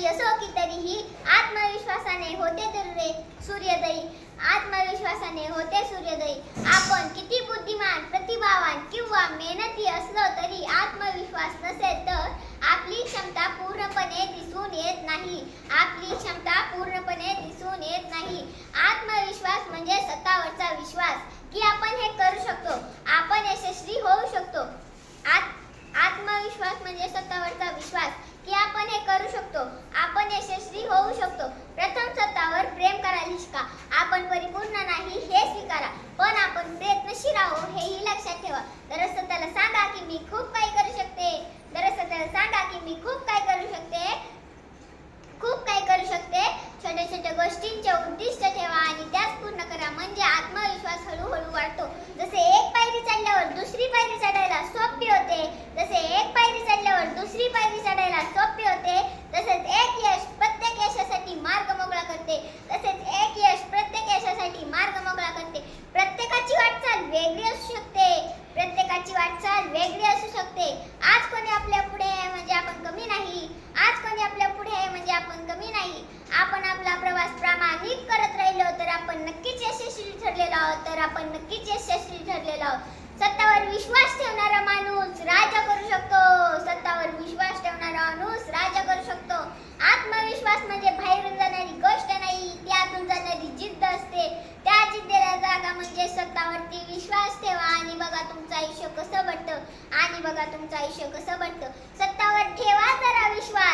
अशी असो की तरीही आत्मविश्वासाने होते तर सूर्योदयी, आत्मविश्वासाने होते सूर्योदयी. आपण किती बुद्धिमान, प्रतिभावान किंवा मेहनती असलो तरी आत्मविश्वास नसेल तर आपली क्षमता पूर्णपणे दिसून येत नाही. आपली क्षमता पूर्णपणे दिसून येत नाही. आत्मविश्वास म्हणजे स्वतःवरचा विश्वास की आपण हे करू शकतो, आपण यशस्वी होऊ शकतो. आत्मविश्वास म्हणजे स्वतःवरचा विश्वास की आपण हे करू शकतो, आपण यशस्वी होऊ शकतो. प्रथम स्वतःवर प्रेम करायला शिका. आपण परिपूर्ण नाही हे स्वीकारा, पण आपण प्रयत्नशील आहोत हेही लक्षात ठेवा. दररोज स्वतःला सांगा की मी खूप काही करू शकते. दररोज स्वतःला सांगा की मी खूप काही करू शकते, खूप काही करू शकते. छोट्या छोट्या गोष्टींचे उद्दिष्ट ठेवा आणि त्यास पूर्ण करा, म्हणजे आत्मविश्वास हळूहळू वाढतो. जसे एक पायरी चढल्यावर दुसरी पायरी चढायला सोपी होते, जसे एक पायरी चढल्यावर दुसरी पायरी चढायला सोपी होते, तसेच एक यश प्रत्येक यशासाठी मार्ग मोकळा करते. तसेच एक यश प्रत्येक यशासाठी मार्ग मोकळा करते. प्रत्येकाची वाटचाल वेगळी असू शकते. प्रत्येकाची वाटचाल वेगळी असू शकते. आज कोणी आपल्या पुढे आहे म्हणजे आपण कमी नाही. आज कोणी आपल्या पुढे आहे म्हणजे आपण कमी नाही. आपण आपला प्रवास प्रामाणिक करत राहिलो तर आपण नक्कीच यशस्वी ठरलेलो आहोत. तर आपण नक्कीच यशस्वी ठरलेलो आहोत. स्वतःवर विश्वास ठेवणारा माणूस राज्य करू शकतो. स्वतःवर विश्वास ठेवणारा माणूस राज्य करू शकतो. आत्मविश्वास म्हणजे बाहेरून जाणारी गोष्ट नाही, ती आतून जाणारी जिद्द असते. त्या जिद्दीला जागा म्हणजे स्वतःवरती विश्वास ठेवा आणि बघा तुमचं आयुष्य कसं बनतं. आणि बघा तुमचं आयुष्य कसं बनतं. स्वतःवर ठेवा जरा विश्वास.